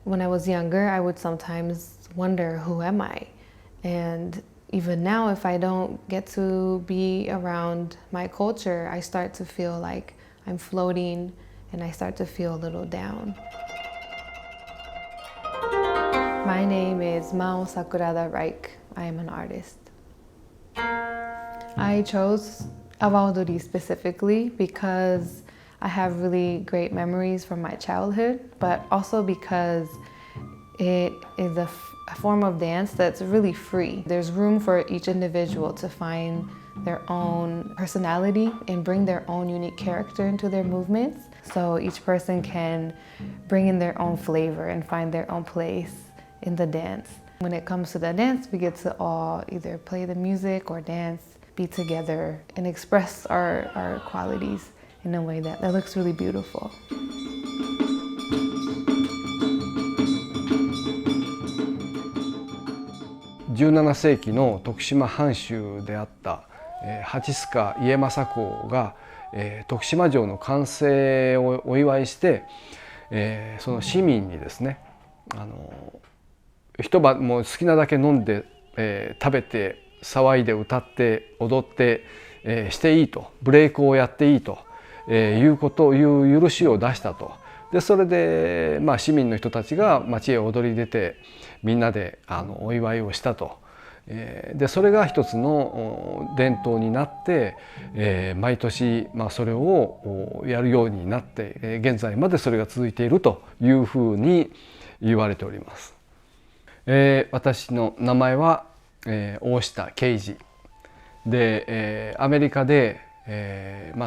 when I was younger, I would sometimes wonder, who am I? And even now, if I don't get to be around my culture, I start to feel like I'm floating and I start to feel a little down. My name is Mao Sakurada Reich. I am an artist. I chose Awaodori specifically because I have really great memories from my childhood, but also because it is a form of dance that's really free. There's room for each individual to find their own personality and bring their own unique character into their movements. So each person can bring in their own flavor and find their own place in the dance. When it comes to the dance, we get to all either play the music or dance, be together, and express our qualities in a way that looks really beautiful. 17世紀の徳島藩主であった蜂須賀家政公が徳島城の完成をお祝いして、その市民にですね、一晩もう好きなだけ飲んで、食べて騒いで歌って踊って、していいと、ブレイクをやっていいと、いう許しを出したと。でそれで、市民の人たちが町へ踊り出てみんなでお祝いをしたと。でそれが一つの伝統になって、毎年、それをやるようになって、現在までそれが続いているというふうに言われております。私の名前は、大下啓二で、アメリカで、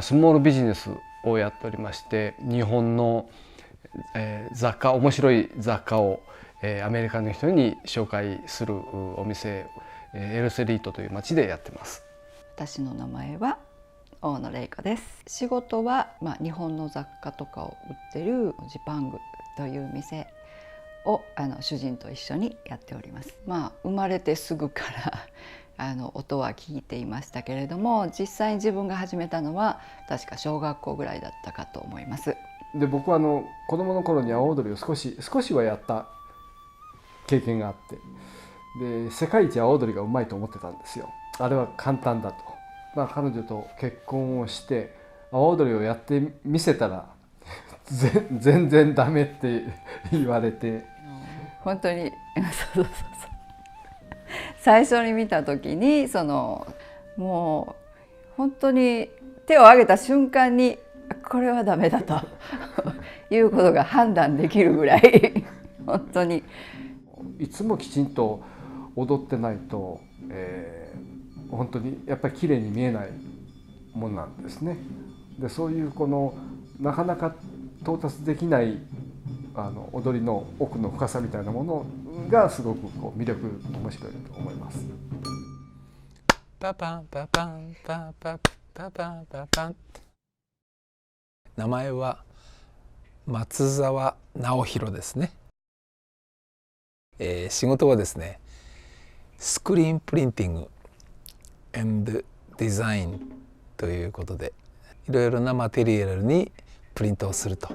スモールビジネスをやっておりまして、日本の雑貨、面白い雑貨をアメリカの人に紹介するお店、エルセリートという町でやってます。私の名前は大野玲子です。仕事は、日本の雑貨とかを売ってるジパングという店を主人と一緒にやっております。生まれてすぐから音は聞いていましたけれども、実際に自分が始めたのは確か小学校ぐらいだったかと思います。で僕は子供の頃に阿波踊りを少しはやった経験があって、で世界一阿波踊りがうまいと思ってたんですよ。あれは簡単だと。彼女と結婚をして阿波踊りをやってみせたら全然ダメって言われて、本当にそう最初に見た時にもう本当に手を挙げた瞬間にこれはダメだということが判断できるぐらい本当にいつもきちんと踊ってないと、本当にやっぱり綺麗に見えないものなんですね。でそういうなかなか到達できない踊りの奥の深さみたいなものがすごく魅力、面白いと思います。パパンパパンパパパパンパパン。名前は松沢直弘ですね。仕事はですね、スクリーンプリンティング&デザインということで、いろいろなマテリアルにプリントをすると。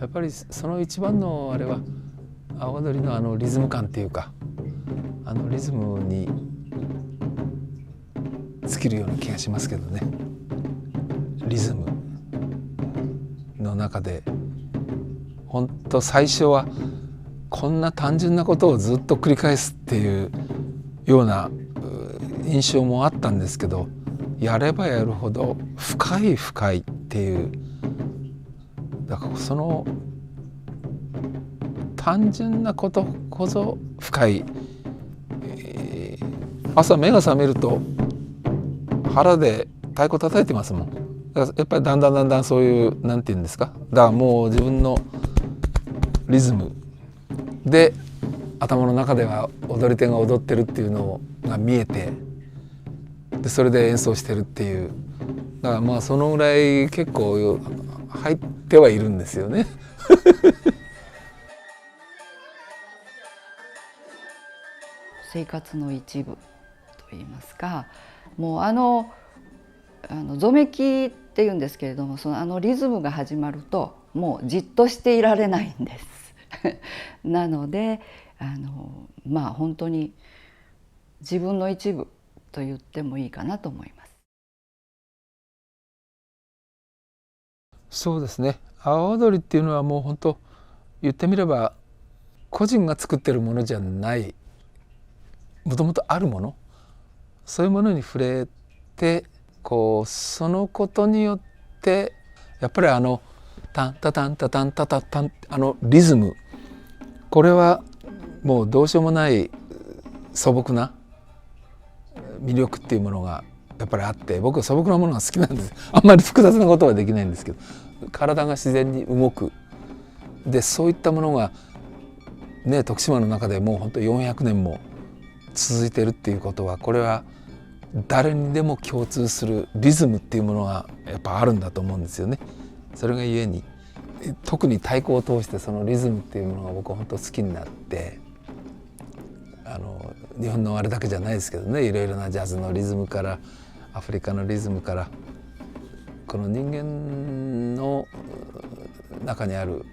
やっぱりその一番のあれは阿波踊りのリズム感っていうか、リズムに尽きるような気がしますけどね。リズムの中で本当最初はこんな単純なことをずっと繰り返すっていうような印象もあったんですけど、やればやるほど深いっていう、だからその単純なことこそ深い、朝目が覚めると腹で太鼓叩いてますもん。だからやっぱりだんだんそういうなんていうんですか、だからもう自分のリズムで頭の中では踊り手が踊ってるっていうのが見えて、でそれで演奏してるっていう、だからそのぐらい結構入ってはいるんですよね生活の一部といいますか、もうぞめきっていうんですけれども、リズムが始まるともうじっとしていられないんですなので本当に自分の一部と言ってもいいかなと思います。そうですね、阿波踊りっていうのはもう本当言ってみれば個人が作ってるものじゃない、もともとあるもの、そういうものに触れてそのことによってやっぱりタンタタンタタンタタタンリズム、これはもうどうしようもない素朴な魅力っていうものがやっぱりあって、僕は素朴なものが好きなんです。あんまり複雑なことはできないんですけど、体が自然に動く。でそういったものがね、徳島の中でもう本当400年も続いてるっていうことは、これは誰にでも共通するリズムっていうものがやっぱあるんだと思うんですよね。それがゆえに特に太鼓を通してそのリズムっていうものが僕は本当好きになって、日本のあれだけじゃないですけどね、いろいろなジャズのリズムからアフリカのリズムからこの人間の中にある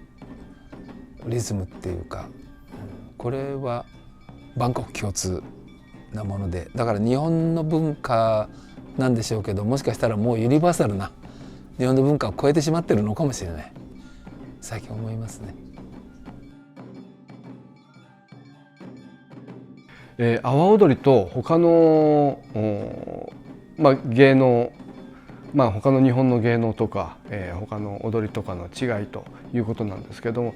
リズムっていうか、これは万国共通なもので、だから日本の文化なんでしょうけど、もしかしたらもうユニバーサルな日本の文化を超えてしまってるのかもしれない、最近思いますね。阿波踊りと他の、芸能、他の日本の芸能とか、他の踊りとかの違いということなんですけども、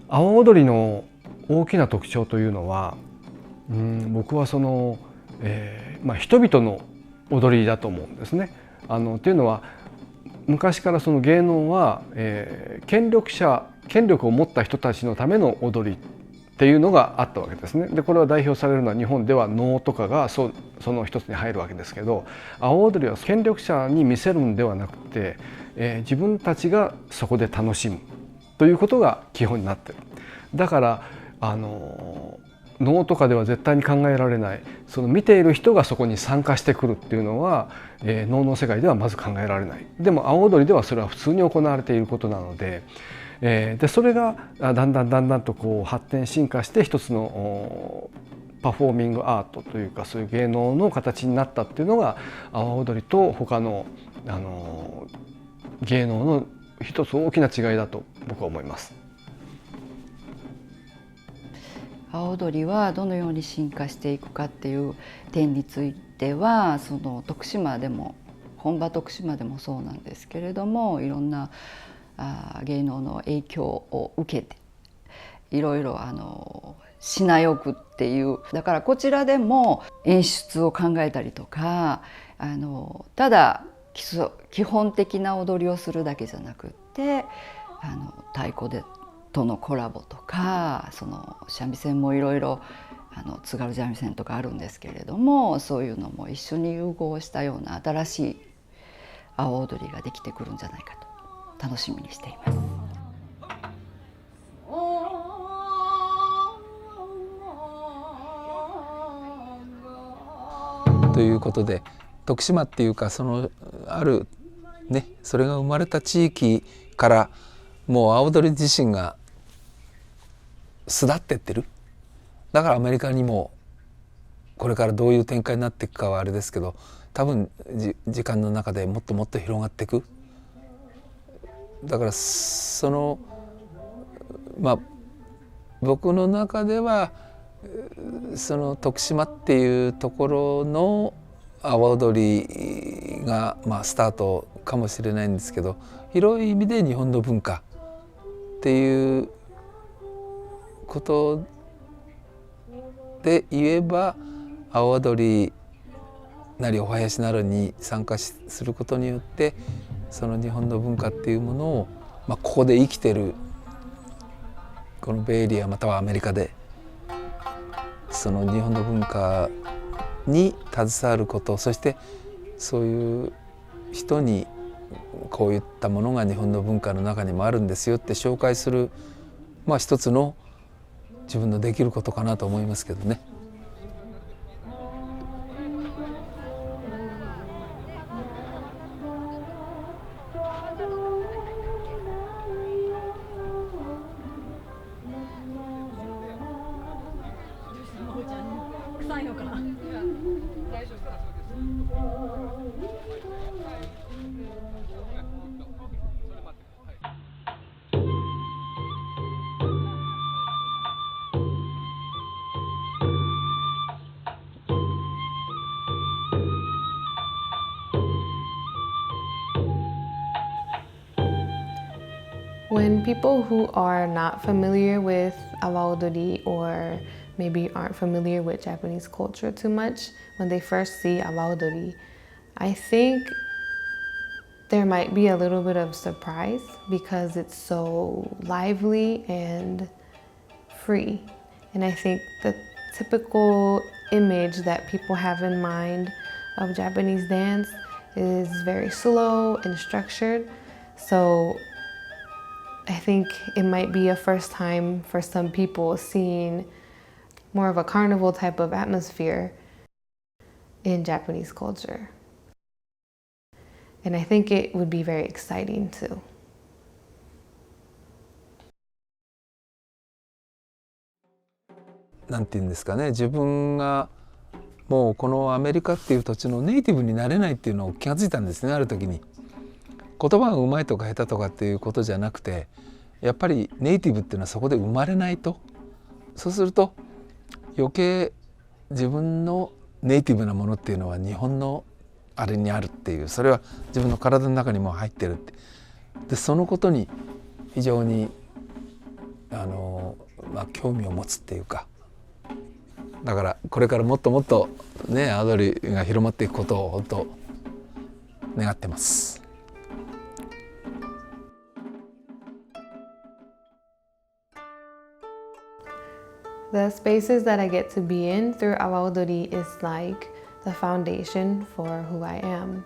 阿波踊りの大きな特徴というのは、僕は人々の踊りだと思うんですね。っていうのは昔からその芸能は、権力を持った人たちのための踊りっていうのがあったわけですね。でこれは代表されるのは日本では能とかがその一つに入るわけですけど、阿波踊りは権力者に見せるんではなくて、自分たちがそこで楽しむということが基本になってる。だから能とかでは絶対に考えられない、その見ている人がそこに参加してくるっていうのは、能の世界ではまず考えられない。でも阿波踊りではそれは普通に行われていることなので、それがだんだんと発展進化して一つのパフォーミングアートというか、そういう芸能の形になったっていうのが阿波踊りと他の、芸能の一つ大きな違いだと僕は思います。阿波踊りはどのように進化していくかっていう点については、その徳島でも本場徳島でもそうなんですけれども、いろんな芸能の影響を受けていろいろ品よくっていう、だからこちらでも演出を考えたりとか、ただ基本的な踊りをするだけじゃなくって太鼓とのコラボとか、その三味線もいろいろ津軽三味線とかあるんですけれども、そういうのも一緒に融合したような新しい阿波踊りができてくるんじゃないかと楽しみにしています。ということで、徳島っていうかあるね、それが生まれた地域からもう阿波踊り自身が巣立ってってる。だからアメリカにもこれからどういう展開になっていくかはあれですけど、多分時間の中でもっともっと広がっていく。だから僕の中ではその徳島っていうところの阿波踊りがスタートかもしれないんですけど、広い意味で日本の文化っていうことで言えば、阿波踊りなりお囃子などに参加することによって、その日本の文化っていうものを、ここで生きてるこのベイエリアまたはアメリカでその日本の文化に携わること、そしてそういう人にこういったものが日本の文化の中にもあるんですよって紹介する、一つの自分のできることかなと思いますけどね。ないのかな。When people who are not familiar with awa odori or maybe aren't familiar with Japanese culture too much, when they first see awa odori, I think there might be a little bit of surprise because it's so lively and free. And I think the typical image that people have in mind of Japanese dance is very slow and structured. So I think it might be a first time for some people seeing more of a carnival type of atmosphere in Japanese culture. And I think it would be very exciting too. なんていうんですかね、自分がもうこのアメリカっていう土地のネイティブになれないっていうのを気がついたんですね、ある時に。言葉がうまいとか下手とかっていうことじゃなくて、やっぱりネイティブっていうのはそこで生まれないと、そうすると余計自分のネイティブなものっていうのは日本のあれにあるっていう、それは自分の体の中にも入ってるって、でそのことに非常に興味を持つっていうか、だからこれからもっともっとね阿波踊りが広まっていくことを本当願ってます。The spaces that I get to be in through awa odori is like the foundation for who I am.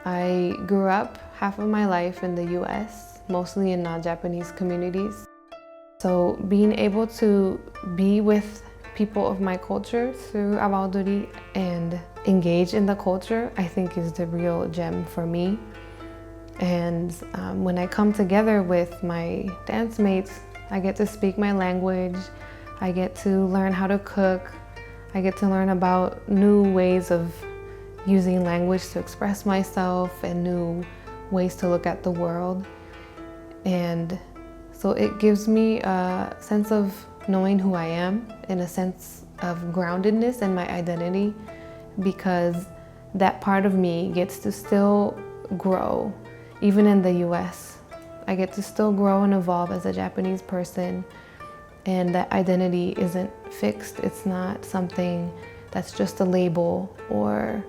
I grew up half of my life in the US, mostly in non-Japanese communities. So being able to be with people of my culture through awa odori and engage in the culture, I think is the real gem for me. And when I come together with my dance mates, I get to speak my language, I get to learn how to cook, I get to learn about new ways of using language to express myself and new ways to look at the world. And so it gives me a sense of knowing who I am and a sense of groundedness in my identity, because that part of me gets to still grow, even in the US. I get to still grow and evolve as a Japanese person, and that identity isn't fixed. It's not something that's just a label or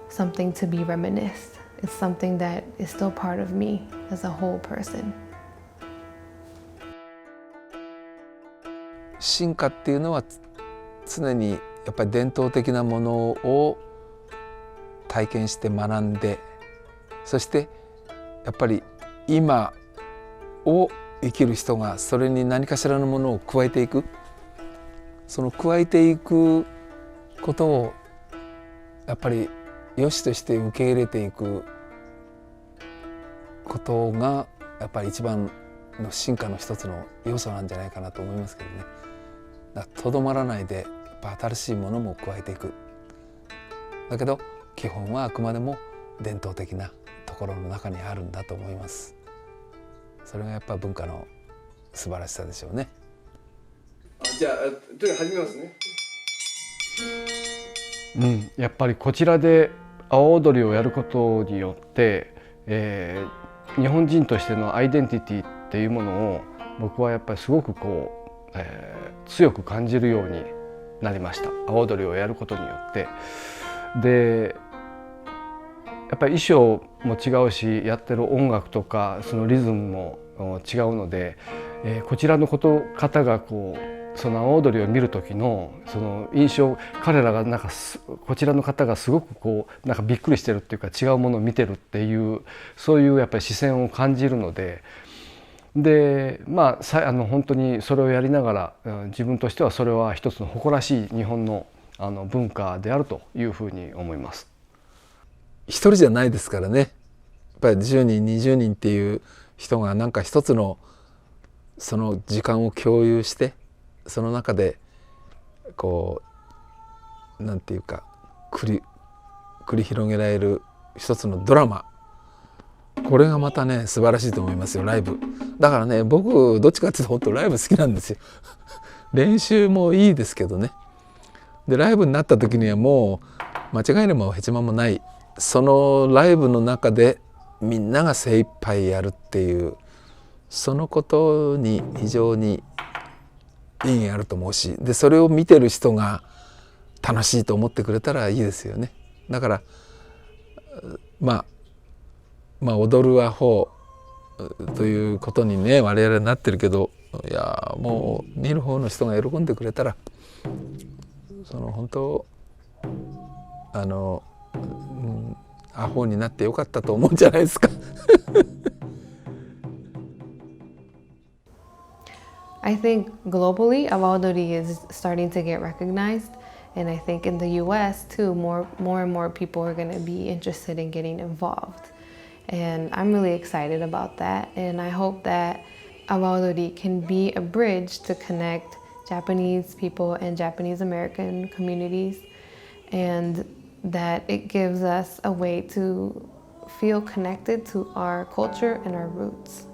something to be reminisced. It's something that is still part of me as a whole person. 進化っていうのは常にやっぱり伝統的なものを体験して学んで、そしてやっぱり今を生きる人がそれに何かしらのものを加えていく、その加えていくことをやっぱり良しとして受け入れていくことがやっぱり一番の進化の一つの要素なんじゃないかなと思いますけどね。とどまらないでやっぱ新しいものも加えていく。だけど基本はあくまでも伝統的なところの中にあるんだと思います。それがやっぱ文化の素晴らしさでしょうね。じゃあとりあえず始めますね。やっぱりこちらで阿波踊りをやることによって、日本人としてのアイデンティティっていうものを僕はやっぱりすごく強く感じるようになりました。阿波踊りをやることによって。でやっぱり衣装も違うし、やってる音楽とかそのリズムも違うので、こちらの方がその阿波踊りを見る時のその印象、彼らがなんかこちらの方がすごくなんかびっくりしてるっていうか、違うものを見てるっていう、そういうやっぱり視線を感じるので、本当にそれをやりながら、自分としてはそれは一つの誇らしい日本の文化であるというふうに思います。一人じゃないですからね。やっぱり10人20人っていう人がなんか一つのその時間を共有して、その中でなんていうか繰り広げられる一つのドラマ、これがまたね素晴らしいと思いますよ。ライブだからね、僕どっちかっていうと本当ライブ好きなんですよ。練習もいいですけどね。でライブになった時にはもう間違いでもヘチマもない、そのライブの中でみんなが精一杯やるっていう、そのことに非常に意義があると思うし、でそれを見てる人が楽しいと思ってくれたらいいですよね。だからまあ踊るアホということにね我々なってるけど、いやもう見る方の人が喜んでくれたら、その本当アホになってよかったと思うんじゃないですか。I think globally, awa odori is starting to get recognized, and I think in the U.S. too, more and more people are going to be interested in getting involved, and I'm really excited about that. And I hope that awa odori can be a bridge to connect Japanese people and Japanese American communities, and that it gives us a way to feel connected to our culture and our roots.